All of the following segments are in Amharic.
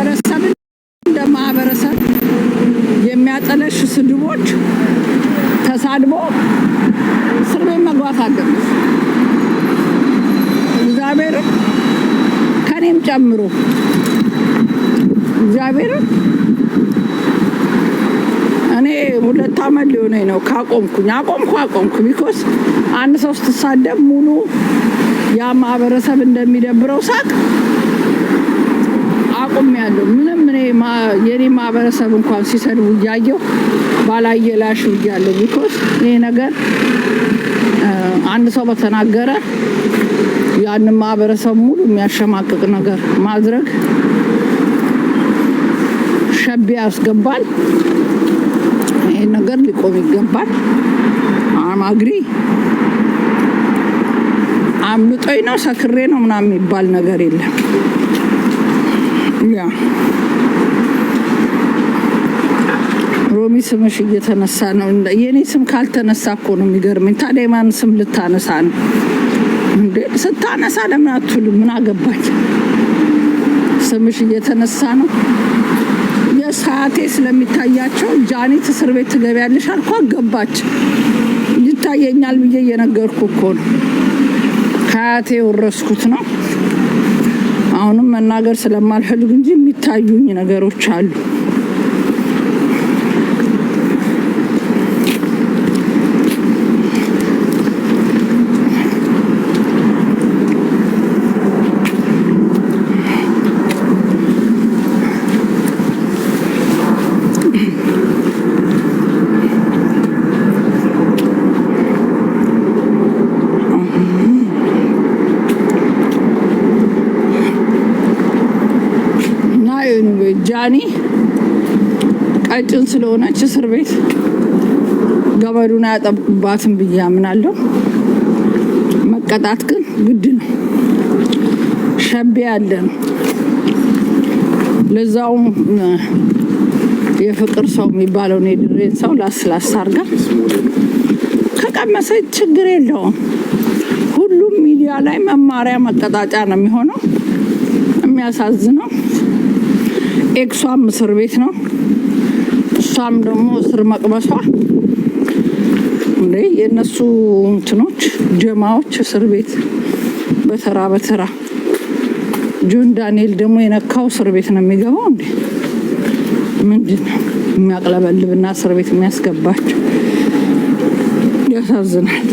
ማህበረሰብ እንደ ማህበረሰብ የሚያጠለሽ ስድቦች ተሳድቦ እስር ቤት መግባት አለበት። እግዚአብሔር ከኔም ጨምሮ እግዚአብሔር እኔ 2 ዓመት ሊሆነኝ ነው አቆምኩ ቢኮዝ አንድ ሰው ስትሳደብ ሙሉ ያ ማህበረሰብ እንደሚደብረው ሳቅ አቆሚያለሁ። ምንም የኔ ማህበረሰብ እንኳን ሲሰድቡ እያየሁ ባላየላሽ እያለሁ ቢኮዝ ይሄ ነገር አንድ ሰው በተናገረ ያን ማህበረሰብ ሙሉ የሚያሸማቅቅ ነገር ማድረግ ሸቤ ያስገባል። ይሄ ነገር ሊቆም ይገባል። አማግሪ አምልጦኝ ነው ሰክሬ ነው ምናምን የሚባል ነገር የለም። ያ ሮሚ ስምሽ እየተነሳ ነው። የኔ ስም ካልተነሳ እኮ ነው የሚገርመኝ። ታዲያ ማን ስም ልታነሳ ነው እንዴ? ስታነሳ ለምን አትሉም? ምን አገባች? ስምሽ እየተነሳ ነው። የሰዓቴ ስለሚታያቸው ጃኒት እስር ቤት ትገቢያለሽ አልኳ ገባች። ይታየኛል ብዬ እየነገርኩ እኮ ነው። ከአያቴ ወረስኩት ነው። አሁንም መናገር ስለማልፈልግ እንጂ የሚታዩኝ ነገሮች አሉ። ጃኒ ቀጭን ስለሆነች እስር ቤት ገመዱን አያጠብቁባትም ብዬ አምናለሁ። መቀጣት ግን ግድ ነው። ሸቤ ያለ ነው። ለዛውም የፍቅር ሰው የሚባለውን የድሬን ሰው ላስላስ አርጋ ከቀመሰች ችግር የለውም። ሁሉም ሚዲያ ላይ መማሪያ መቀጣጫ ነው የሚሆነው። የሚያሳዝነው ኤክሷም እስር ቤት ነው። እሷም ደግሞ እስር መቅበሷ እንዴ የነሱ እንትኖች ጀማዎች እስር ቤት በተራ ጆን ዳንኤል ደግሞ የነካው እስር ቤት ነው የሚገባው። እንዴ ምንድነው የሚያቅለበልብና እስር ቤት የሚያስገባቸው? ያሳዝናል።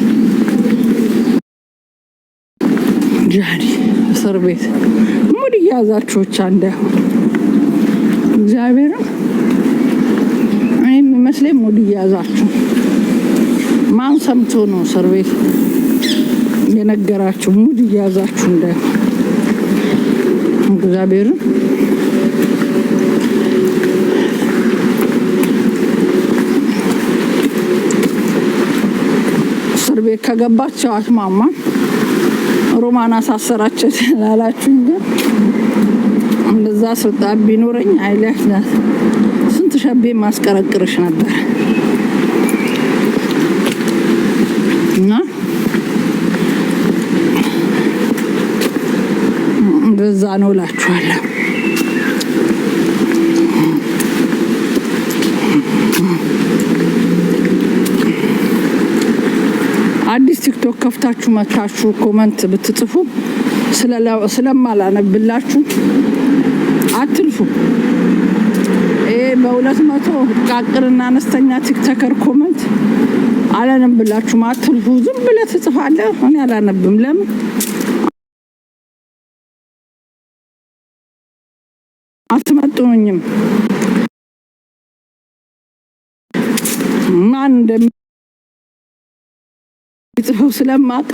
ጃኒ እስር ቤት ሙድ እያዛችሁ ብቻ እንዳይሆን እግዚአብሔር እኔ የሚመስለኝ ሙድ እያዛችሁ ማን ሰምቶ ነው እስር ቤት የነገራችሁ? ሙድ እያዛችሁ እንዳይሆን እግዚአብሔር እስር ቤት ከገባችሁ አትማማ ሮማን አሳሰራችሁ ላላችሁ ግን እንደዛ ስልጣን ቢኖረኝ አይለፍናት ስንት ሸቤ ማስቀረቅርሽ ነበር እና እንደዛ ነው እላችኋለሁ። አዲስ ቲክቶክ ከፍታችሁ መታችሁ ኮሜንት ብትጽፉ ስለማላነብላችሁ አትልፉ። በ200 ቃቅርና አነስተኛ ቲክቶከር ኮሜንት አላነብላችሁ አትልፉ። ዝም ብለህ ትጽፋለህ፣ እኔ አላነብም። ለምን አትመጡኝም? ማን እንደሚጽፈው ስለማውቅ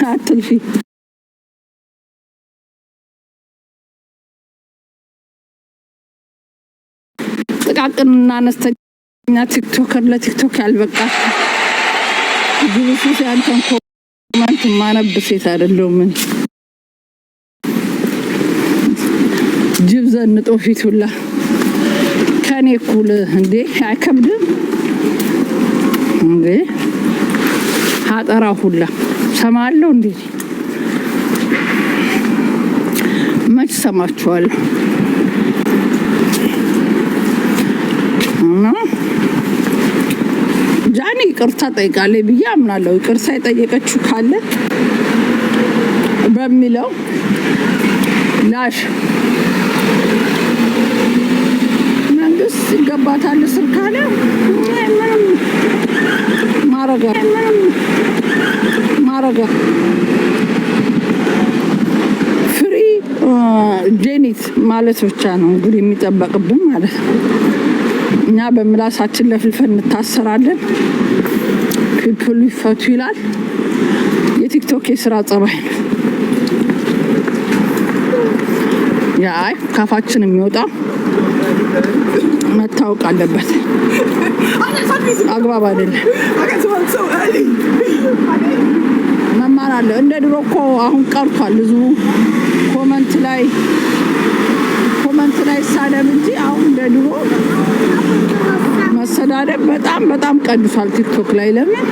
አትልፊ። ጥቃቅንና አነስተኛ ቲክቶከር ለቲክቶክ ያልበቃችሁ ግብሱ ሲያንተን ኮሜንት ማነብ ሴት አይደለሁም። ጅብ ዘንጦ ፊቱላ ከኔ እኩል እንዴ አይከብድም እንዴ? ሀጠራ ሁላ ሰማለሁ እንዴ? መች ሰማችኋለሁ እና ጃኒ ይቅርታ ጠይቃለች ብዬ አምናለሁ። ይቅርታ የጠየቀችው ካለ በሚለው ላሽ መንግስት ይገባታል እስር ካለ ምንም ማረጋ ፍሪ ጄኒት ማለት ብቻ ነው እንግዲህ የሚጠበቅብን ማለት ነው። እኛ በምላሳችን ለፍልፈን እንታሰራለን። ፒፕሉ ይፈቱ ይላል። የቲክቶክ የስራ ጸባይ ነው። ያይ ካፋችን የሚወጣ መታወቅ አለበት። አግባብ አይደለም። መማር አለ። እንደ ድሮ እኮ አሁን ቀርቷል። ህዝቡ ኮመንት ላይ ሳደብ እንጂ አሁን እንደ ድሮ መሰዳደብ በጣም ቀንሷል ቲክቶክ ላይ። ለምን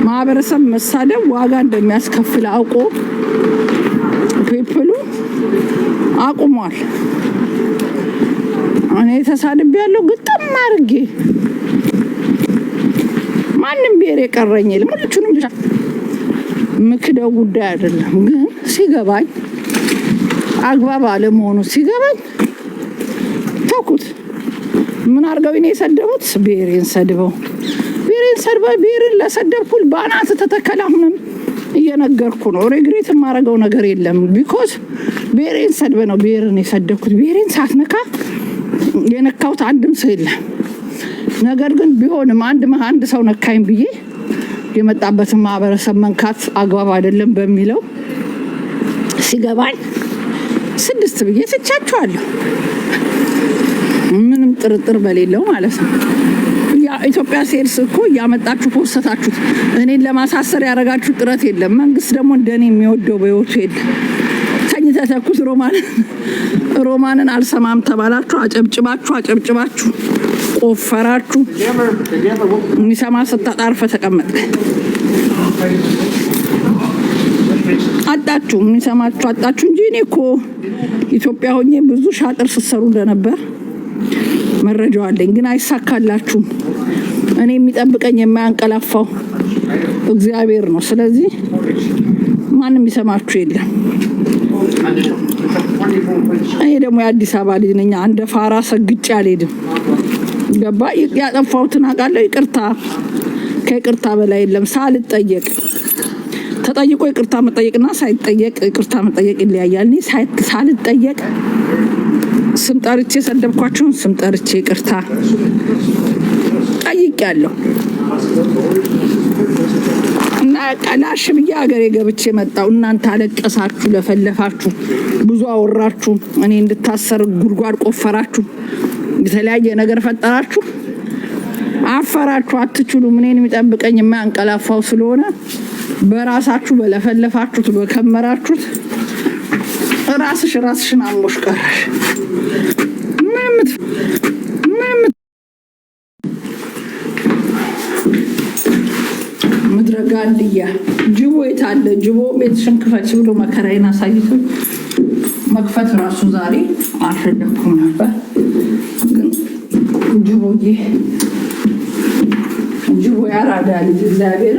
ማህበረሰብ መሳደብ ዋጋ እንደሚያስከፍል አውቆ ፒፕሉ አቁሟል። እኔ ተሳድቤ ያለው ግጥም አድርጌ ማንም ብሔር የቀረኝ የለም። ሁሉንም ምክደው ጉዳይ አይደለም። ግን ሲገባኝ አግባብ አለመሆኑ ሲገባኝ ተውኩት። ምን አድርገው እኔ የሰደቡት ብሔሬን ሰድበው ብሔርን ለሰደብኩል በአናት ተተከለ። አሁንም እየነገርኩ ነው። ሬግሬት የማደርገው ነገር የለም። ቢኮዝ ብሔሬን ሰድበ ነው ብሔርን የሰደብኩት። ብሔሬን ሳትነካ የነካሁት አንድም ሰው የለም። ነገር ግን ቢሆንም አንድ ሰው ነካኝ ብዬ የመጣበትን ማህበረሰብ መንካት አግባብ አይደለም በሚለው ሲገባኝ 6 ብዬ ትቻቸዋለሁ። ምንም ጥርጥር በሌለው ማለት ነው። ኢትዮጵያ ሴልስ እኮ እያመጣችሁ ፖስተታችሁት እኔን ለማሳሰር ያደረጋችሁ ጥረት የለም። መንግስት ደግሞ እንደኔ የሚወደው በህይወቱ የለም። ተኝተተኩት ሮማንን አልሰማም ተባላችሁ፣ አጨብጭባችሁ ቆፈራችሁ። የሚሰማ ስታጣርፈ ተቀመጥ አጣችሁ፣ የሚሰማችሁ አጣችሁ እንጂ እኔ እኮ ኢትዮጵያ ሆኜ ብዙ ሻጥር ስትሰሩ እንደነበር መረጃው አለኝ። ግን አይሳካላችሁም። እኔ የሚጠብቀኝ የማያንቀላፋው እግዚአብሔር ነው። ስለዚህ ማንም የሚሰማችሁ የለም። እኔ ደግሞ የአዲስ አበባ ልጅ ነኝ። አንደ ፋራ ሰግጬ አልሄድም። ገባ? ያጠፋሁትን አውቃለሁ። ይቅርታ ከይቅርታ በላይ የለም። ሳልጠየቅ ተጠይቆ ይቅርታ መጠየቅና ሳይጠየቅ ይቅርታ መጠየቅ ይለያያል። እኔ ሳልጠየቅ ስም ጠርቼ ሰደብኳቸውን ስም ጠርቼ ይቅርታ ጠይቄያለሁ እና ቀላሽ ብዬ ሀገሬ ገብቼ መጣሁ። እናንተ አለቀሳችሁ፣ ለፈለፋችሁ፣ ብዙ አወራችሁ፣ እኔ እንድታሰር ጉድጓድ ቆፈራችሁ፣ የተለያየ ነገር ፈጠራችሁ። አፈራችሁ፣ አትችሉም። እኔን የሚጠብቀኝ የማያንቀላፋው ስለሆነ በራሳችሁ በለፈለፋችሁት በከመራችሁት ራስሽን አሞሽ ቀረሽ። ምድረጋልያ ጅቦ የታለ? ጅቦ ቤትሽን ክፈች ብሎ መከራዬን አሳይቶኝ መክፈት ራሱ ዛሬ አልፈለኩም ነበር። ግን ጅቦ ያራዳ ልጅ እግዚአብሔር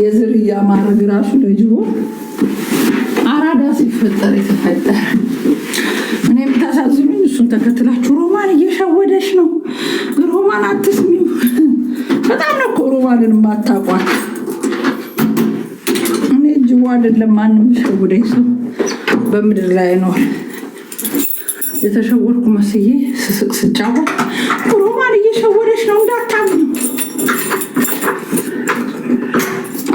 የዝርያ ማድረግ ራሱ ለጅቦ አራዳ ሲፈጠር የተፈጠረ። እኔ የምታሳዝኑኝ እሱን ተከትላችሁ ሮማን እየሸወደች ነው። ሮማን አትስሚው። በጣም ነው እኮ ሮማንን የማታውቋት። እኔ ጅቦ አይደለም ማንም ሸወደኝ ሰው በምድር ላይ አይኖር። የተሸወድኩ መስዬ ስስቅ ስጫወት ሮማን እየሸወደች ነው እንዳታምኑ።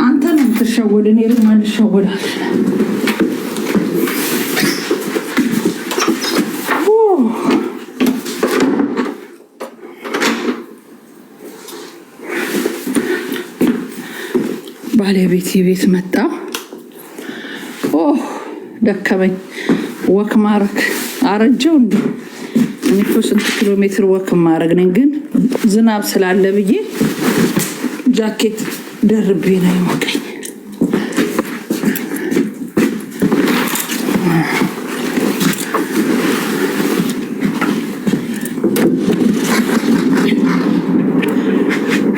አንተ ነው የምትሸወድ። እኔ ሮማን ልሸወዳል? ባለቤቴ ቤት መጣ። ደከመኝ። ወክ ማረግ አረጀው እንዴ? እኔ እኮ 6 ኪሎ ሜትር ወክ ማረግ ነኝ። ግን ዝናብ ስላለ ብዬ ጃኬት ደርቤ ነው የሞቀኝ።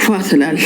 ፋትላል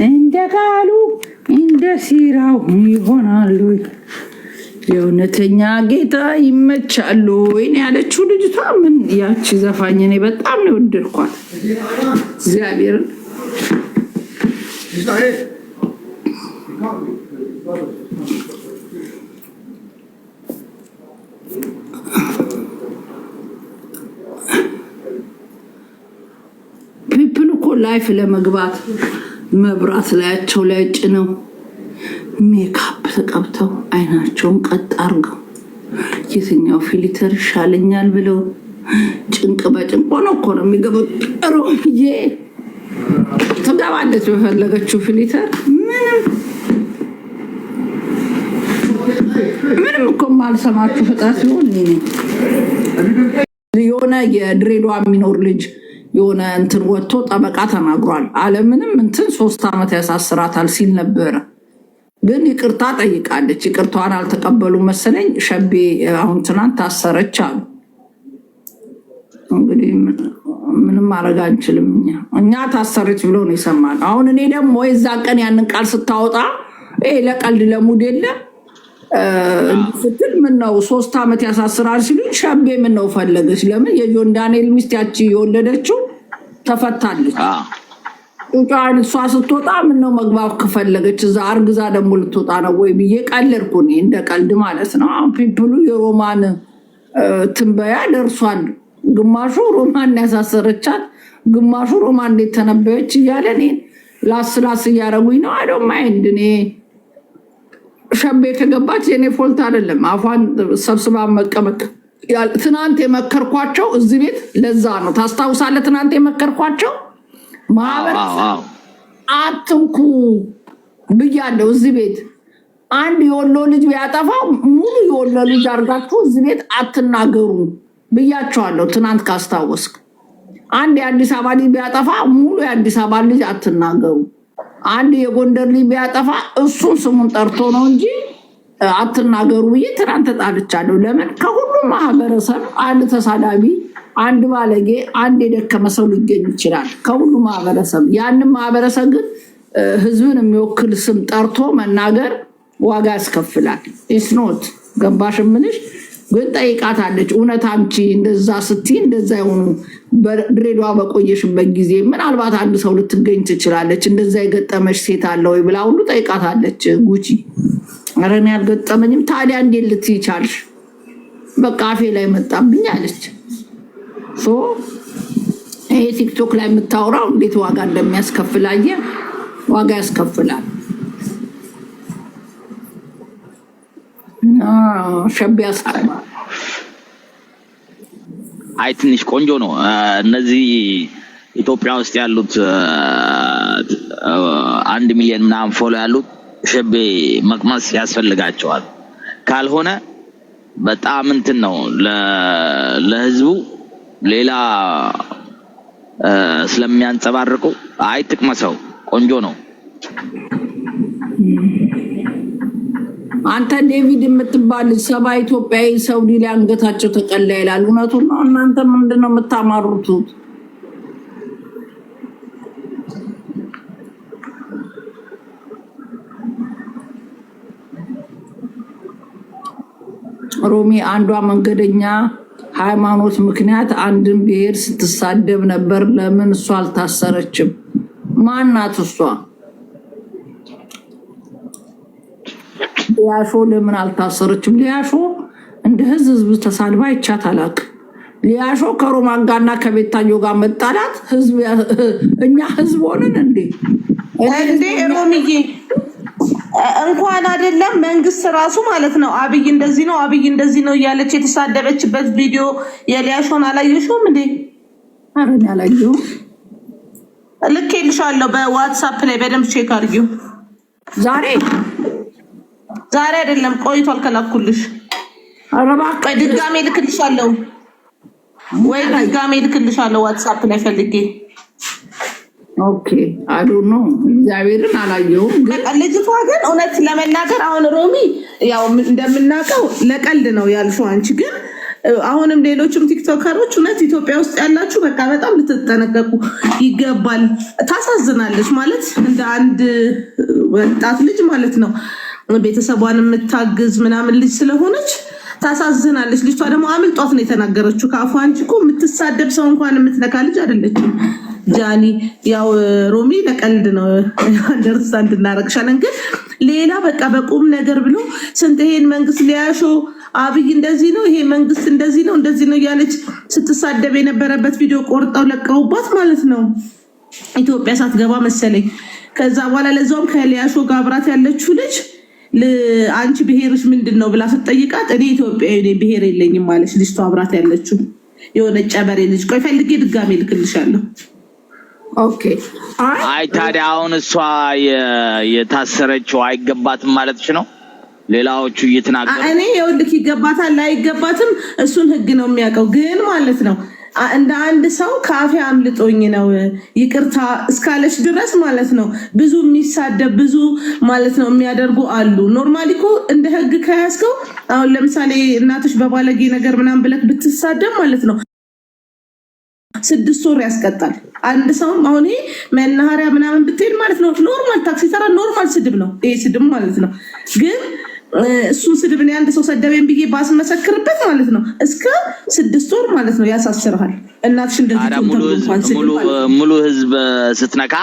እንደ ቃሉ እንደ ሲራው ይሆናሉ። የእውነተኛ ጌታ ይመቻሉ ወይኔ ያለችው ልጅቷ ምን ያቺ ዘፋኝ እኔ በጣም ነው ወደድኳት። እግዚአብሔርን ፒፕል እኮ ላይፍ ለመግባት መብራት ላያቸው ላይ ጭነው ሜካፕ ተቀብተው አይናቸውን ቀጥ አርገው የትኛው ፊልተር ይሻለኛል ብለው ጭንቅ በጭንቅ ሆነው እኮ ነው የሚገበሩ። ትገባለች በፈለገችው ፊልተር። ምንም እኮ ማልሰማችሁ ፍጥረት ሲሆን የሆነ የድሬዳዋ የሚኖር ልጅ የሆነ እንትን ወጥቶ ጠበቃ ተናግሯል። አለምንም እንትን 3 ዓመት ያሳስራታል ሲል ነበረ። ግን ይቅርታ ጠይቃለች። ይቅርታዋን አልተቀበሉ መሰለኝ። ሸቤ አሁን ትናንት ታሰረች አሉ። እንግዲህ ምንም ማድረግ አንችልም። እኛ ታሰረች ብሎ ነው ይሰማል። አሁን እኔ ደግሞ የዛ ቀን ያንን ቃል ስታወጣ ለቀልድ ለሙድ የለ ስትል ምነው 3 ዓመት ያሳስራል ሲሉ ሸቤ ምነው ፈለገች? ለምን የጆን ዳንኤል ሚስት ያቺ የወለደችው ተፈታለች። ጫን እሷ ስትወጣ ምነው መግባት ከፈለገች እዛ አርግዛ ደግሞ ልትወጣ ነው ወይ ብዬ ቀለድኩ። እኔ እንደ ቀልድ ማለት ነው። አሁን ፒፕሉ የሮማን ትንበያ ደርሷል። ግማሹ ሮማን ያሳሰረቻት፣ ግማሹ ሮማን እንዴት ተነበየች እያለ እኔን ላስላስ እያደረጉኝ ነው። አይ ዶንት ማይንድ። እኔ ሸቤ ከገባች የኔ ፎልት አይደለም። አፏን ሰብስባ መቀመጥ ትናንት የመከርኳቸው እዚህ ቤት ለዛ ነው። ታስታውሳለህ? ትናንት የመከርኳቸው ማህበረሰብ አትንኩ ብያለሁ። እዚህ ቤት አንድ የወሎ ልጅ ቢያጠፋው ሙሉ የወሎ ልጅ አድርጋችሁ እዚህ ቤት አትናገሩ ብያቸዋለሁ። ትናንት ካስታወስክ አንድ የአዲስ አበባ ልጅ ቢያጠፋ ሙሉ የአዲስ አበባ ልጅ አትናገሩ። አንድ የጎንደር ልጅ ቢያጠፋ እሱን ስሙን ጠርቶ ነው እንጂ አትናገሩ ብዬ ትናንት ተጣልቻለሁ። ለምን? ከሁሉም ማህበረሰብ አንድ ተሳዳቢ፣ አንድ ባለጌ፣ አንድ የደከመ ሰው ሊገኝ ይችላል ከሁሉ ማህበረሰብ። ያንን ማህበረሰብ ግን ህዝብን የሚወክል ስም ጠርቶ መናገር ዋጋ ያስከፍላል። ኢስኖት ገባሽ? ምንሽ ግን ጠይቃታለች። እውነት አንቺ እንደዛ ስትይ እንደዛ የሆኑ በድሬዳዋ በቆየሽበት ጊዜ ምናልባት አንድ ሰው ልትገኝ ትችላለች፣ እንደዛ የገጠመሽ ሴት አለ ወይ ብላ ሁሉ ጠይቃታለች። ጉቺ ኧረ እኔ አልገጠመኝም። ታዲያ እንዴት ልትይ ቻልሽ? በቃ አፌ ላይ መጣብኝ አለች። ይሄ ቲክቶክ ላይ የምታወራው እንዴት ዋጋ እንደሚያስከፍል አየህ? ዋጋ ያስከፍላል። ሸቤ ያስከፍላል። አይ ትንሽ ቆንጆ ነው። እነዚህ ኢትዮጵያ ውስጥ ያሉት 1 ሚሊዮን ምናምን ፎሎ ያሉት ሸቤ መቅመስ ያስፈልጋቸዋል። ካልሆነ በጣም እንትን ነው ለህዝቡ ሌላ ስለሚያንጸባርቁ። አይ ትቅመሰው፣ ቆንጆ ነው። አንተ ዴቪድ የምትባል ሰባ ኢትዮጵያዊ ሳውዲ ላይ አንገታቸው ተቀላ ይላል። እውነቱን ነው። እናንተ ምንድነው የምታማሩት? ሮሚ አንዷ መንገደኛ ሃይማኖት ምክንያት አንድን ብሔር ስትሳደብ ነበር። ለምን እሷ አልታሰረችም? ማናት እሷ? ሊያሾ ለምን አልታሰረችም? ሊያሾ እንደ ህዝብ ተሳድባ አይቻት አላውቅም። ሊያሾ ከሮማን ጋርና ከቤታዮ ጋር መጣላት ህዝብ እኛ ህዝብ ሆነን እንዴ ሮሚዬ እንኳን አይደለም መንግስት ራሱ ማለት ነው አብይ እንደዚህ ነው እያለች የተሳደበችበት ቪዲዮ የሊያሾን አላየሽውም እንዴ? አረን ያላየው ልኬልሻለሁ በዋትስአፕ ላይ በደንብ ቼክ አድርጊው። ዛሬ አይደለም ቆይቷል ከላኩልሽ። አረባ ድጋሜ ልክልሻለሁ ዋትስአፕ ላይ ፈልጌ። ኦኬ አይ ዶንት ኖ እግዚአብሔርን አላየውም። ልጅቷ ግን እውነት ለመናገር አሁን ሮሚ ያው እንደምናውቀው ለቀልድ ነው ያልሽው አንቺ ግን አሁንም ሌሎችም ቲክቶከሮች እውነት ኢትዮጵያ ውስጥ ያላችሁ በቃ በጣም ልትጠነቀቁ ይገባል። ታሳዝናለች ማለት እንደ አንድ ወጣት ልጅ ማለት ነው ቤተሰቧን የምታግዝ ምናምን ልጅ ስለሆነች ታሳዝናለች። ልጅቷ ደግሞ አምልጧት ነው የተናገረችው ከአፏ እንጂ እኮ የምትሳደብ ሰው እንኳን የምትነካ ልጅ አይደለችም። ጃኒ ያው ሮሚ ለቀልድ ነው አንደርስታንድ እናደርግሻለን። ግን ሌላ በቃ በቁም ነገር ብሎ ስንት ይሄን መንግስት ሊያሾ አብይ እንደዚህ ነው ይሄ መንግስት እንደዚህ ነው እያለች ስትሳደብ የነበረበት ቪዲዮ ቆርጠው ለቀውባት ማለት ነው ኢትዮጵያ ሳትገባ መሰለኝ። ከዛ በኋላ ለዛውም ከሊያሾ ጋር አብራት ያለችው ልጅ አንቺ ብሔርሽ ምንድን ነው ብላ ስትጠይቃት እኔ ኢትዮጵያዊ ነኝ ብሔር የለኝም ማለች ልጅቷ አብራት ያለችው የሆነ ጨበሬ ልጅ። ቆይ ፈልጌ ድጋሜ ልክልሻለሁ። ኦኬ አይ ታዲያ አሁን እሷ የታሰረችው አይገባትም ማለትሽ ነው? ሌላዎቹ እየተናገሩ እኔ ይኸውልህ ይገባታል ላይገባትም እሱን ህግ ነው የሚያውቀው። ግን ማለት ነው እንደ አንድ ሰው ካፌ አምልጦኝ ነው ይቅርታ እስካለች ድረስ ማለት ነው ብዙ የሚሳደብ ብዙ ማለት ነው የሚያደርጉ አሉ። ኖርማሊ እኮ እንደ ህግ ከያዝከው አሁን ለምሳሌ እናቶች በባለጌ ነገር ምናምን ብለህ ብትሳደብ ማለት ነው 6 ወር ያስቀጣል። አንድ ሰው አሁን ይሄ መናኸሪያ ምናምን ብትሄድ ማለት ነው ኖርማል ታክሲ ተራ ኖርማል ስድብ ነው ይሄ ስድብ ማለት ነው። ግን እሱን ስድብ ነው አንድ ሰው ሰደበኝ ብዬ ባስመሰክርበት ማለት ነው እስከ 6 ወር ማለት ነው ያሳስርሃል። እናትሽ እንደዚህ ሙሉ ህዝብ ስትነካ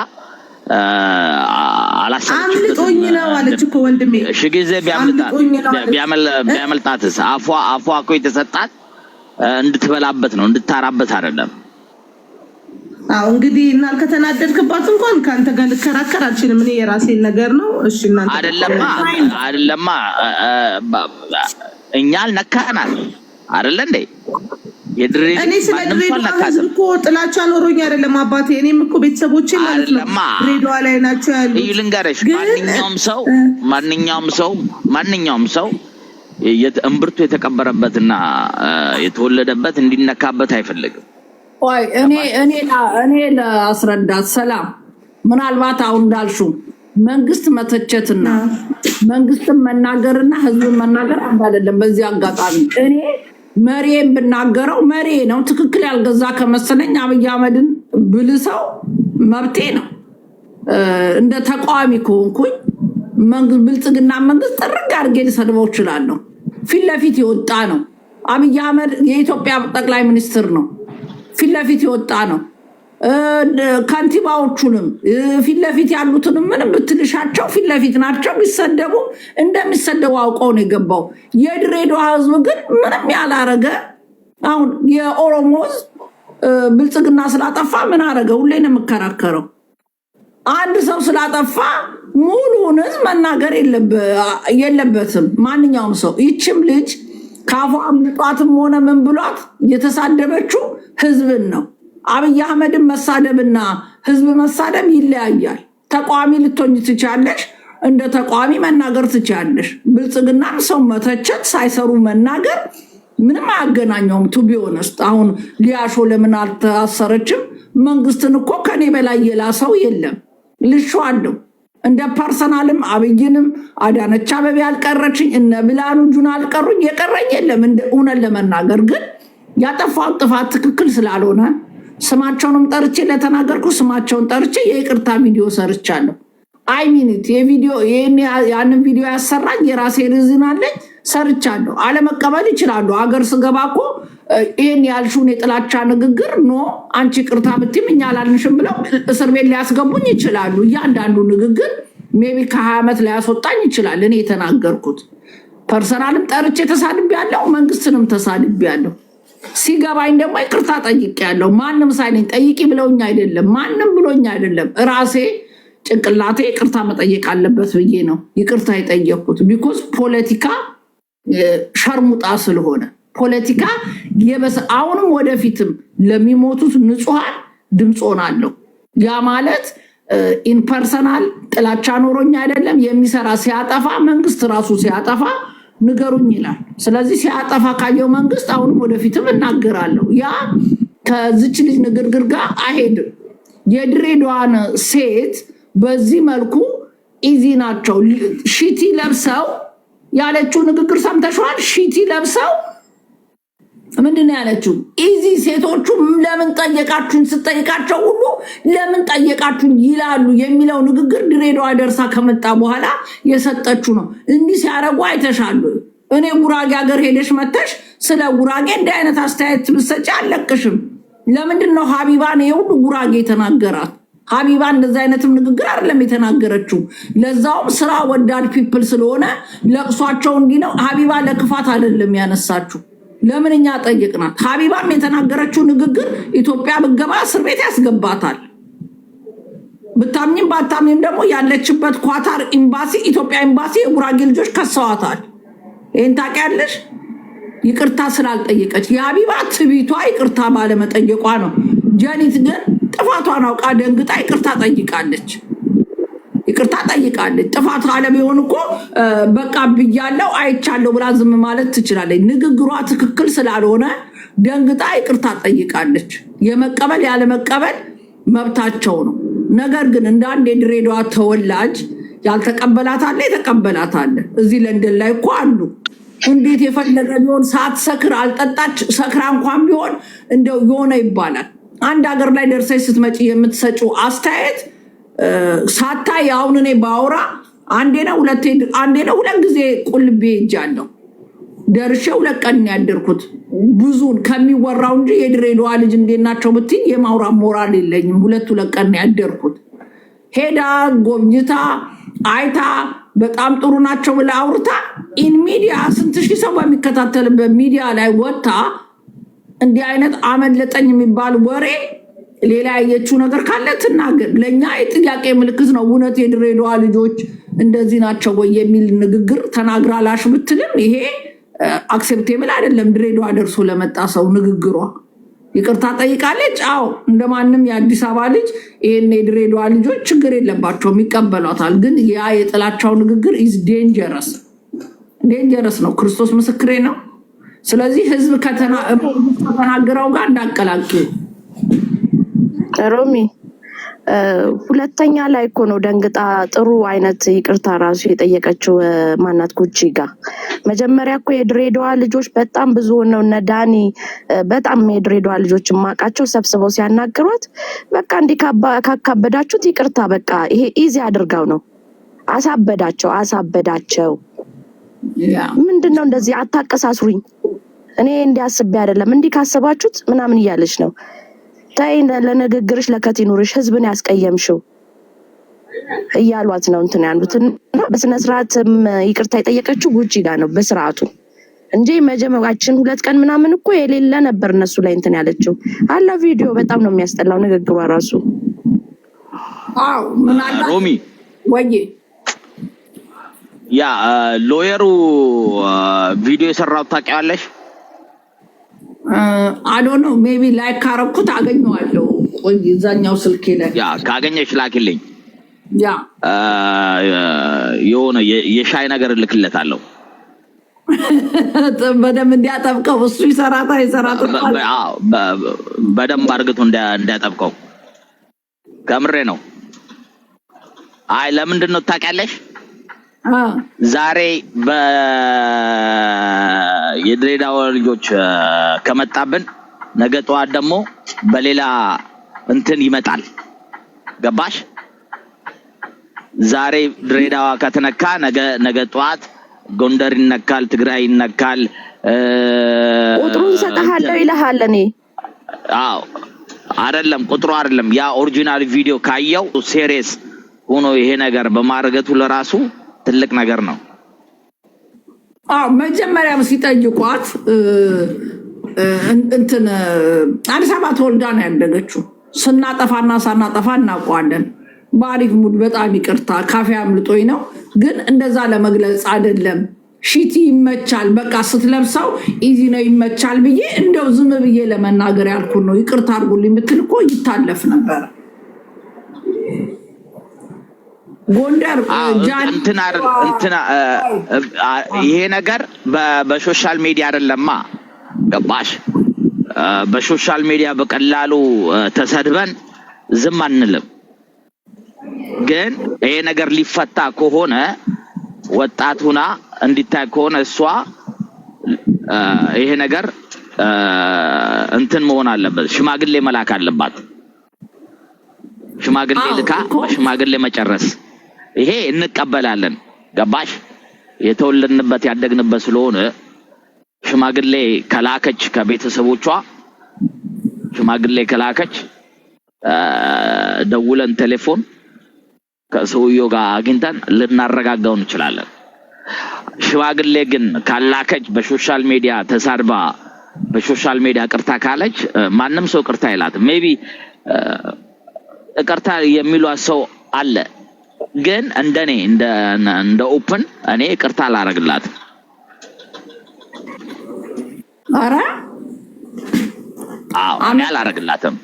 አምልጦኝ ነው አለች እኮ ወንድሜ። እሺ ጊዜ ቢያመልጣትስ አፏ እኮ የተሰጣት እንድትበላበት ነው እንድታራበት አይደለም። አው እንግዲህ እናል ከተናደድክባት እንኳን ካንተ ጋር ልከራከር አልችልም። እኔ የራሴን ነገር ነው። እሺ እናንተ አይደለማ እኛ አልነካናል አይደለ እንዴ? እኔ ስለ ድሬዳዋ ህዝብ እኮ ጥላቻ ኖሮኝ አይደለም አባቴ። እኔም እኮ ቤተሰቦቼ ማለት ነው ድሬዳዋ ላይ ናቸው ያሉት። ይልንገርሽ ማንኛውም ሰው እምብርቱ የተቀበረበትና የተወለደበት እንዲነካበት አይፈልግም። ወይ እኔ ለአስረዳት ሰላም ምናልባት አሁን እንዳልሽው መንግስት መተቸትና መንግስትን መናገርና ህዝብን መናገር አንድ አይደለም። በዚህ አጋጣሚ እኔ መሪዬን ብናገረው መሪ ነው ትክክል ያልገዛ ከመሰለኝ አብይ አህመድን ብልሰው መብቴ ነው። እንደ ተቃዋሚ ከሆንኩኝ መንግስት ብልጽግና መንግስት ጥርግ አድርጌ ልሰድበው እችላለሁ። ፊት ለፊት የወጣ ነው። አብይ አህመድ የኢትዮጵያ ጠቅላይ ሚኒስትር ነው። ፊት ለፊት የወጣ ነው። ከንቲባዎቹንም ፊት ለፊት ያሉትንም ምንም ብትልሻቸው ፊት ለፊት ናቸው። ቢሰደቡ እንደሚሰደቡ አውቀው ነው የገባው። የድሬዳዋ ህዝብ ግን ምንም ያላረገ አሁን የኦሮሞ ህዝብ ብልጽግና ስላጠፋ ምን አረገ? ሁሌ ነው የምከራከረው። አንድ ሰው ስላጠፋ ሙሉውን ህዝብ መናገር የለበትም ማንኛውም ሰው። ይችም ልጅ ካፏ አምልጧትም ሆነ ምን ብሏት የተሳደበችው ህዝብን ነው። አብይ አህመድን መሳደብና ህዝብ መሳደብ ይለያያል። ተቃዋሚ ልትሆኝ ትችያለሽ፣ እንደ ተቃዋሚ መናገር ትችያለሽ። ብልጽግናን ሰው መተቸት ሳይሰሩ መናገር ምንም አያገናኘውም። ቱ ቢ ኦነስት አሁን ሊያሾ ለምን አልታሰረችም? መንግስትን እኮ ከኔ በላይ የላ ሰው የለም። ልሸዋለሁ እንደ ፐርሰናልም አብይንም አዳነች አቤቤ አልቀረችኝ፣ እነ ብላኑ ጁና አልቀሩኝ፣ የቀረኝ የለም። እውነት ለመናገር ግን ያጠፋው ጥፋት ትክክል ስላልሆነ ስማቸውንም ጠርቼ ለተናገርኩ ስማቸውን ጠርቼ የይቅርታ ቪዲዮ ሰርቻለሁ። አይ ሚኒት ያንን ቪዲዮ ያሰራኝ የራሴ ሪዝን አለኝ፣ ሰርቻለሁ። አለመቀበል ይችላሉ። አገር ስገባ እኮ ይሄን ያልሽውን የጥላቻ ንግግር ኖ አንቺ ይቅርታ ብትይም እኛ አላልንሽም ብለው እስር ቤት ሊያስገቡኝ ይችላሉ። እያንዳንዱ ንግግር ሜቢ ከ20 ዓመት ሊያስወጣኝ ይችላል። እኔ የተናገርኩት ፐርሰናልም ጠርቼ ተሳድቤያለሁ፣ መንግስትንም ተሳድቤያለሁ። ሲገባኝ ደግሞ ይቅርታ ጠይቄያለሁ። ማንም ሳይለኝ ጠይቂ ብለውኝ አይደለም፣ ማንም ብሎኝ አይደለም። ራሴ ጭንቅላቴ ይቅርታ መጠየቅ አለበት ብዬ ነው ይቅርታ የጠየቅኩት። ቢኮዝ ፖለቲካ ሸርሙጣ ስለሆነ ፖለቲካ አሁንም ወደፊትም ለሚሞቱት ንጹሐን ድምፅ ሆናለሁ። ያ ማለት ኢንፐርሰናል ጥላቻ ኖሮኝ አይደለም። የሚሰራ ሲያጠፋ መንግስት ራሱ ሲያጠፋ ንገሩኝ ይላል። ስለዚህ ሲያጠፋ ካየው መንግስት አሁንም ወደፊትም እናገራለሁ። ያ ከዚች ልጅ ንግግር ጋር አይሄድም። የድሬዳዋን ሴት በዚህ መልኩ ኢዚ ናቸው። ሺቲ ለብሰው ያለችው ንግግር ሰምተሽዋል? ሺቲ ለብሰው ምንድን ያለችው? ኢዚ ሴቶቹ ለምን ጠየቃችሁን ስጠይቃቸው ሁሉ ለምን ጠየቃችሁን ይላሉ የሚለው ንግግር ድሬዳዋ ደርሳ ከመጣ በኋላ የሰጠችው ነው። እንዲህ ሲያደርጉ አይተሻሉ። እኔ ጉራጌ ሀገር ሄደሽ መተሽ ስለ ጉራጌ እንዲህ አይነት አስተያየት ብትሰጪ አለቅሽም። ለምንድን ነው ሀቢባን የሁሉ ጉራጌ የተናገራት? ሀቢባ እንደዚህ አይነትም ንግግር አይደለም የተናገረችው። ለዛውም ስራ ወዳድ ፒፕል ስለሆነ ለቅሷቸው እንዲህ ነው። ሀቢባ ለክፋት አይደለም ያነሳችው። ለምን እኛ ጠይቅናት? ሀቢባም የተናገረችው ንግግር ኢትዮጵያ ብገባ እስር ቤት ያስገባታል። ብታምኝም ባታምኝም ደግሞ ያለችበት ኳታር ኤምባሲ፣ ኢትዮጵያ ኤምባሲ የጉራጌ ልጆች ከሰዋታል። ይህን ታውቂያለሽ? ይቅርታ ስላልጠየቀች የሀቢባ ትቢቷ ይቅርታ ባለመጠየቋ ነው። ጀኒት ግን ጥፋቷን አውቃ ደንግጣ ይቅርታ ጠይቃለች። ይቅርታ ጠይቃለች። ጥፋት ካለ ቢሆን እኮ በቃ ብያለው አይቻለሁ ብላ ዝም ማለት ትችላለች። ንግግሯ ትክክል ስላልሆነ ደንግጣ ይቅርታ ጠይቃለች። የመቀበል ያለመቀበል መብታቸው ነው። ነገር ግን እንደ አንድ የድሬዳዋ ተወላጅ ያልተቀበላት አለ፣ የተቀበላት አለ። እዚህ ለንደን ላይ እኮ አሉ። እንዴት የፈለገ ቢሆን ሳትሰክር አልጠጣች ሰክራ እንኳን ቢሆን እንደው የሆነ ይባላል። አንድ ሀገር ላይ ደርሰሽ ስትመጪ የምትሰጪው አስተያየት ሳታይ አሁን እኔ ባውራ አንዴ ነው ሁለት ጊዜ ቁልቤ ሄጃለሁ። ደርሼ 2 ቀን ያደርኩት ብዙን ከሚወራው እንጂ የድሬዳዋ ልጅ እንዴት ናቸው ብትይ የማውራ ሞራል የለኝም። 2 ቀን ያደርኩት ሄዳ ጎብኝታ አይታ በጣም ጥሩ ናቸው ብላ አውርታ ኢን ሚዲያ ስንት ሺህ ሰው በሚከታተልበት ሚዲያ ላይ ወጣ እንዲህ አይነት አመለጠኝ የሚባል ወሬ ሌላ ያየችው ነገር ካለ ትናገር። ለኛ የጥያቄ ምልክት ነው። እውነት የድሬዳዋ ልጆች እንደዚህ ናቸው ወይ የሚል ንግግር ተናግራላሽ ብትልም ይሄ አክሴፕቴብል አይደለም። ድሬዳዋ ደርሶ ለመጣ ሰው ንግግሯ ይቅርታ ጠይቃለች። አዎ እንደማንም የአዲስ አበባ ልጅ ይሄን የድሬዳዋ ልጆች ችግር የለባቸውም ይቀበሏታል። ግን ያ የጥላቻው ንግግር ኢዝ ዴንጀረስ ነው። ክርስቶስ ምስክሬ ነው። ስለዚህ ህዝብ ከተናገረው ጋር እንዳቀላቅሉ ሮሚ ሁለተኛ ላይ እኮ ነው ደንግጣ ጥሩ አይነት ይቅርታ ራሱ የጠየቀችው ማናት ጉቺ ጋር። መጀመሪያ እኮ የድሬዳዋ ልጆች በጣም ብዙ ነው እነ ዳኒ በጣም የድሬዳዋ ልጆች ማቃቸው ሰብስበው ሲያናግሯት በቃ እንዲህ ካካበዳችሁት ይቅርታ በቃ ይሄ ኢዚ አድርጋው ነው አሳበዳቸው። ምንድነው እንደዚህ አታቀሳስሩኝ፣ እኔ እንዲያስብ አይደለም እንዲህ ካሰባችሁት ምናምን እያለች ነው። ታይ ለነገርሽ ለከት ይኑርሽ፣ ህዝብን ያስቀየምሽው እያሏት ነው እንትን ያሉትን። በስነ ስርዓትም ይቅርታ የጠየቀችው ጉቺ ጋር ነው በስርዓቱ እንጂ መጀመሪያችን 2 ቀን ምናምን እኮ የሌለ ነበር እነሱ ላይ እንትን ያለችው አላ ቪዲዮ በጣም ነው የሚያስጠላው ንግግሯ ራሱ። አው ምን አላ ሮሚ ወይ ያ ሎየሩ ቪዲዮ የሰራው ታውቂያለሽ? I don't know, maybe like ካረኩት አገኘዋለሁ ወይ እዛኛው ስልኬ ላይ። ያ ካገኘሽ ላኪልኝ። ያ የሆነ የሻይ ነገር ልክለታለሁ በደም እንዲያጠብቀው እሱ ይሰራታ በደም አድርገው እንዲያጠብቀው ከምሬ ነው። አይ ለምንድን ነው ታውቂያለሽ? ዛሬ የድሬዳዋ ልጆች ከመጣብን ነገ ጠዋት ደግሞ በሌላ እንትን ይመጣል። ገባሽ? ዛሬ ድሬዳዋ ከተነካ ነገ ጠዋት ጎንደር ይነካል፣ ትግራይ ይነካል። ቁጥሩን ሰጣሃለሁ ይልሃል። እኔ አዎ አይደለም ቁጥሩ አይደለም ያ ኦሪጂናል ቪዲዮ ካየው ሴሪየስ ሆኖ ይሄ ነገር በማረጋቱ ለራሱ ትልቅ ነገር ነው። መጀመሪያም ሲጠይቋት እንትን አዲስ አበባ ተወልዳ ነው ያደገችው። ስናጠፋና ሳናጠፋ እናውቀዋለን። በአሪፍ ሙድ በጣም ይቅርታ ካፌ አምልጦኝ ነው፣ ግን እንደዛ ለመግለጽ አይደለም። ሺቲ ይመቻል፣ በቃ ስትለብሰው ኢዚ ነው ይመቻል ብዬ እንደው ዝም ብዬ ለመናገር ያልኩን ነው። ይቅርታ አድርጉልኝ ብትል እኮ ይታለፍ ነበር። ጎንደር ይሄ ነገር በሶሻል ሚዲያ አይደለማ፣ ገባሽ? በሶሻል ሚዲያ በቀላሉ ተሰድበን ዝም አንልም። ግን ይሄ ነገር ሊፈታ ከሆነ ወጣት ሁና እንዲታይ ከሆነ እሷ ይሄ ነገር እንትን መሆን አለበት፣ ሽማግሌ መላክ አለባት። ሽማግሌ ልካ በሽማግሌ መጨረስ፣ ይሄ እንቀበላለን። ገባሽ? የተወለድንበት ያደግንበት ስለሆነ ሽማግሌ ከላከች ከቤተሰቦቿ ሽማግሌ ከላከች ደውለን ቴሌፎን ከሰውየው ጋር አግኝተን ልናረጋጋው እንችላለን። ሽማግሌ ግን ካላከች በሶሻል ሚዲያ ተሳድባ በሶሻል ሚዲያ ቅርታ ካለች ማንም ሰው ቅርታ አይላትም። ሜቢ ቅርታ የሚሏት ሰው አለ፣ ግን እንደኔ እንደ ኦፕን እኔ ቅርታ አላረግላትም። አረ እኔ አላረግላትም።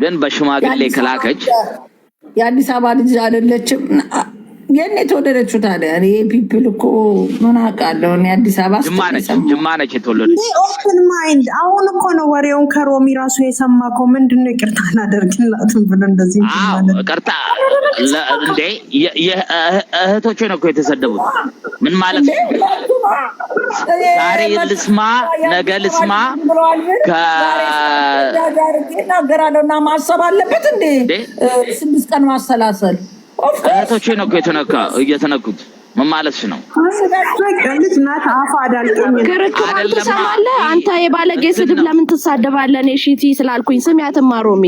ግን በሽማግሌ ከላከች የአዲስ አበባ ልጅ አይደለችም። የኔ የተወለደችው ታዲያ እኔ ፒፕል እኮ ምን አውቃለሁ። እኔ አዲስ አበባ ጅማ ነች የተወለደች። ኦፕን ማይንድ አሁን እኮ ነው ወሬውን ከሮሚ ራሱ የሰማከው። ምንድነው ይቅርታ አላደርግላትም ብሎ እንደዚህ ማለት ይቅርታ እንዴ? እህቶቼ ነው እኮ የተሰደቡት። ምን ማለት ነው? ዛሬ ልስማ ነገ ልስማ ከናገራለሁና ማሰብ አለበት እንዴ? 6 ቀን ማሰላሰል እህቶቼ ነው እኮ እየተነኩት። ምን ማለትሽ ነው? ልጅ ናት። አፋ አዳልቀኝ ክርክሩን ትሰማለህ አንተ። የባለጌ ስድብ ለምን ትሳደባለህ? እኔ ሺቲ ስላልኩኝ ስሚያትማ ሮሚ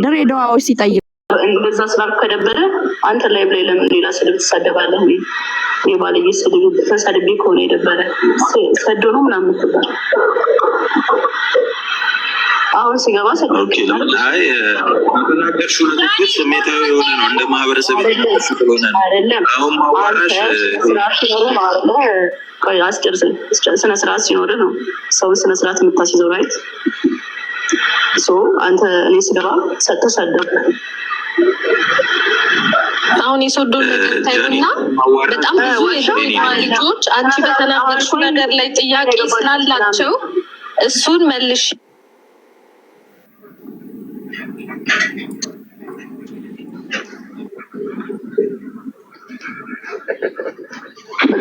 ድሬዳዋዎች ሲጠይቁ እንደዛ ስላልኩ ከደበረ አንተ ላይ ብላይ ለምን ሌላ ስድብ ትሳደባለህ? የባለጌ ስድብ ተሳድቤ ከሆነ የደበረ ሰዶ ነው ምናምን ትባል። አሁን ሲገባ ተናገርሽው ንግግር ስሜታዊ የሆነ ነው። እንደ ማህበረሰብ ስለሆነ አይደለም። አሁን ማዋራሽ አስጨርስን ስነ ስርዓት ሲኖር ነው ሰው ስነ ስርዓት የምታስይዘው። ራይት አንተ እኔ ስገባ ተሰደብ። አሁን የሶዶ ነገር ታይና በጣም ብዙ ልጆች አንቺ በተናገርሽው ነገር ላይ ጥያቄ ስላላቸው እሱን መልሽ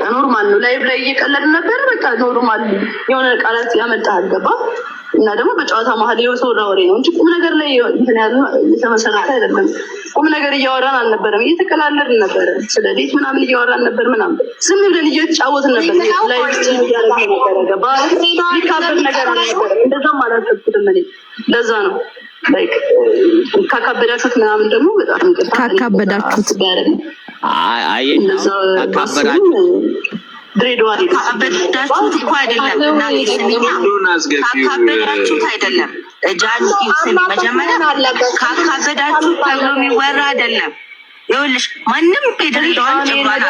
ኖርማል ነው። ላይቭ ላይ እየቀለድን ነበር። በቃ ኖርማል የሆነ ቃላት ያመጣ አልገባ እና ደግሞ በጨዋታ መሀል የሰው ወሬ ነው እንጂ ቁም ነገር ላይ እንትን ያሉ የተመሰረተ አይደለም። ቁም ነገር እያወራን አልነበረም፣ እየተቀላለድን ነበረ። ስለ ዴት ምናምን እያወራን ነበር፣ ምናምን ዝም ብለን እየተጫወትን ነበር። ላይ ገባ ሊካበድ ነገር አልነበረም። እንደዛም አላሰብኩትም እኔ። ለዛ ነው ካካበዳችሁት ምናምን ደግሞ በጣም ካካበዳችሁት ድሬዳዋ ካካበዳችሁት እኮ አይደለም ካካበዳችሁት አይደለም። መጀመሪያ ካካበዳችሁት ተብሎ የሚወራ አይደለም። ይኸውልሽ ማንም የድሬዳዋን ጭማዳ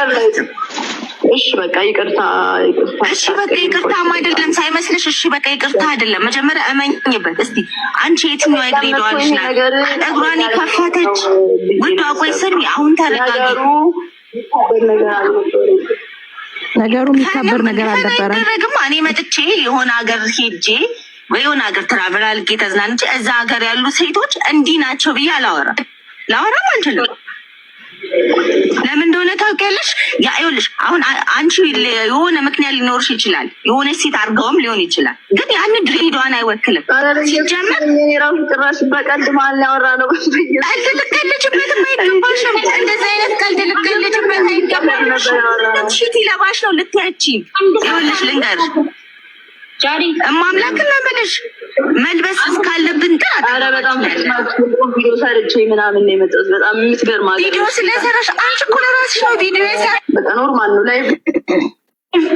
እሺ በቃ ይቅርታ። እሺ በቃ ይቅርታም አይደለም ሳይመስልሽ። እሺ በቃ ይቅርታ አይደለም። መጀመሪያ እመኝበት እስቲ። አንቺ የትኛው የድሬዳዋ ልጅ ናት ጠጉሯን የከፈተች? ውዷ ቆይ ስሚ፣ አሁን ተረጋጊ። ነገሩ የሚከበር ነገር አልነበረም። እኔ መጥቼ የሆነ ሀገር ሄጄ የሆነ ሀገር ትራቨል አድርጌ ተዝናንቼ እዛ ሀገር ያሉ ሴቶች እንዲህ ናቸው ብዬ ላወራም አልችልም። ለምን እንደሆነ ታውቂያለሽ? ይኸውልሽ አሁን አንቺ የሆነ ምክንያት ሊኖርሽ ይችላል፣ የሆነ ሴት አድርገውም ሊሆን ይችላል። ግን ያን ድሬዳዋን አይወክልም። ሲጀመር ራሱ ጭራሽ በቀልድ ማን ያወራ ነው? ቀልድ ልቀልጅበትም አይገባሽም። እንደዚህ አይነት ቀልድ ልቀልጅበት አይገባሽም። ሽቲ ለባሽ ነው ልትያቺ። ይኸውልሽ ልንገርሽ እማምላክ ለምንሽ መልበስ ካለብን ኧረ በጣም ቪዲዮ ሰርቼ ምናምን ነው የመጣሁት። በጣም የምትገርም ቪዲዮ ስለሰራሽ አንቺ እኮ ለራስሽ ነው ቪዲዮ የሰራሽ። በቃ ኖርማል ነው። ላይ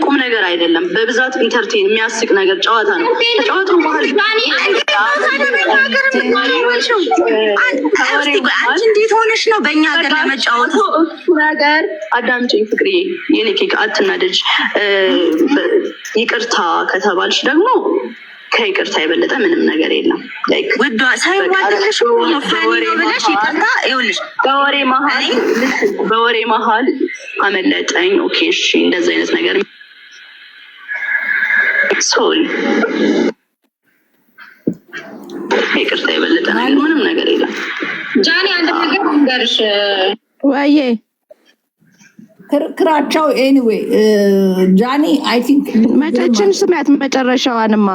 ቁም ነገር አይደለም። በብዛት ኢንተርቴን የሚያስቅ ነገር ጨዋታ ነው። ጨዋታው ባህል እንዴት ሆነሽ ነው በእኛ ሀገር ለመጫወት ነገር? አዳምጪኝ ፍቅርዬ፣ የኔ ኬክ አትናደጅ። ይቅርታ ከተባልሽ ደግሞ ከይቅርታ የበለጠ ምንም ነገር የለም። ውዷ ሳይዋደልሽ ነው ፈኒ ነው ብለሽ ይቅርታ ይኸውልሽ፣ በወሬ መሀል አመለጠኝ። ኦኬ እሺ፣ እንደዚህ አይነት ነገር ሶሪ፣ ከይቅርታ የበለጠ ነገር ምንም ነገር የለም። ጃኒ አንድ ነገር ንገርሽ ወይዬ ክርክራቸው ኤኒዌይ ጃኒ አይ ቲንክ መጨችን ስሚያት መጨረሻዋንማ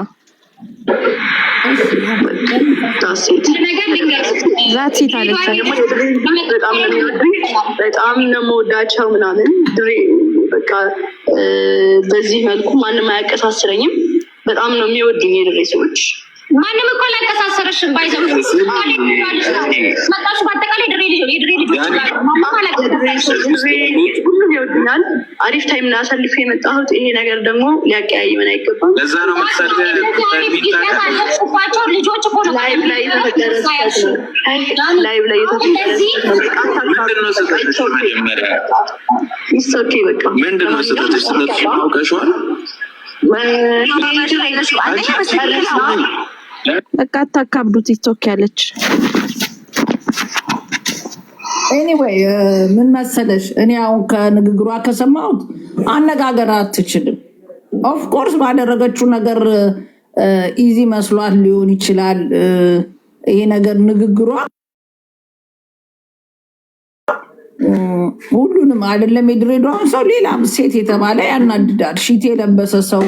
ዛት ሴት አለች በጣም ነው የምወዳቸው ምናምን በቃ በዚህ መልኩ ማንም አያቀሳስረኝም። በጣም ነው የሚወዱኝ የድሬ ሰዎች። ማንም እኮ አላቀሳሰረሽም። ባይዘው መጣሽ በአጠቃላይ የድሬ ልጆች ሁሉም ይወዱኛል። አሪፍ ታይም ላሳልፍ የመጣሁት ይሄ ነገር ደግሞ ሊያቀያይመን አይገባም። ለዛ ነው ባቸው ልጆች እኮ ነው ላይቭ ላይ ምንድነው ስህተትሽ? አውቀሽዋል። በቃ አታካብዱ። ቲክቶክ ያለች ኤኒዌይ ምን መሰለሽ፣ እኔ አሁን ከንግግሯ ከሰማሁት አነጋገር አትችልም። ኦፍኮርስ ባደረገችው ነገር ኢዚ መስሏት ሊሆን ይችላል። ይሄ ነገር ንግግሯ ሁሉንም አይደለም፣ የድሬዳዋን ሰው ሌላም ሴት የተባለ ያናድዳል። ሺት የለበሰ ሰው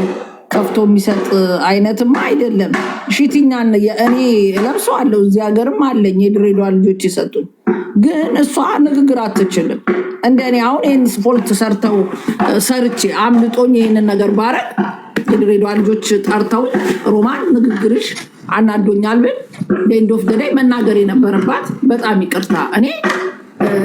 ከፍቶ የሚሰጥ አይነትም አይደለም። ሺትኛን እኔ ለብሰዋለሁ፣ እዚህ ሀገርም አለኝ የድሬዳዋ ልጆች የሰጡኝ። ግን እሷ ንግግር አትችልም። እንደኔ አሁን ይህን ስፖርት ሰርቼ አምልጦኝ ይህንን ነገር ባረግ የድሬዳዋ ልጆች ጠርተው ሮማን ንግግርሽ አናዶኛል ብል ኤንድ ኦፍ ዘ ዴይ መናገር የነበረባት በጣም ይቅርታ፣ እኔ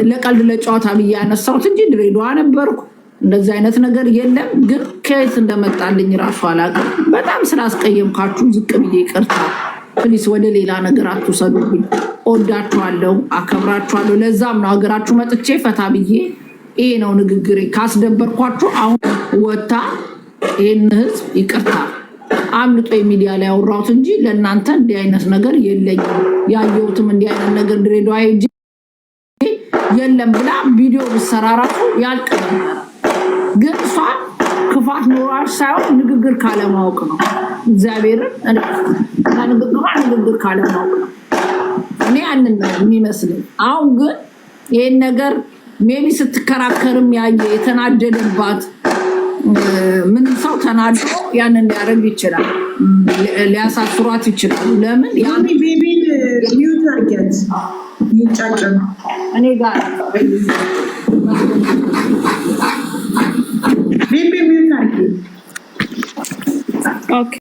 ለቀልድ ለጨዋታ ብዬ ያነሳሁት እንጂ ድሬዳዋ ነበርኩ፣ እንደዚህ አይነት ነገር የለም። ግን ከየት እንደመጣልኝ ራሱ አላውቅም። በጣም ስላስቀየምካችሁ ዝቅ ብዬ ይቅርታ። ፕሊስ ወደ ሌላ ነገር አትውሰዱብኝ። እወዳችኋለሁ፣ አከብራችኋለሁ። ለዛም ነው ሀገራችሁ መጥቼ ፈታ ብዬ ይሄ ነው ንግግሬ። ካስደበርኳችሁ አሁን ወታ ይህን ህዝብ ይቅርታ አምልጦ የሚዲያ ላይ ያወራሁት እንጂ ለእናንተ እንዲህ አይነት ነገር የለኝም። ያየሁትም እንዲህ አይነት ነገር ድሬዳዋ ሄጄ የለም ብላ ቪዲዮ ብሰራ ራሱ ያልቅ ነበር። ግን እሷ ክፋት ኖሯች ሳይሆን ንግግር ካለማወቅ ነው። እግዚአብሔርን ንግግር ካለማወቅ ነው። እኔ ያንን ነው የሚመስለኝ። አሁን ግን ይህን ነገር ሜቢ ስትከራከርም ያየ የተናደደባት ምንም ሰው ተናዶ ያንን ሊያደርግ ይችላል፣ ሊያሳስሯት ይችላል። ለምን ቤቢን ሚዩት አድርጊያት ይንጫጭ እኔ ጋር ቤቢ ሚዩት አድርጊ። ኦኬ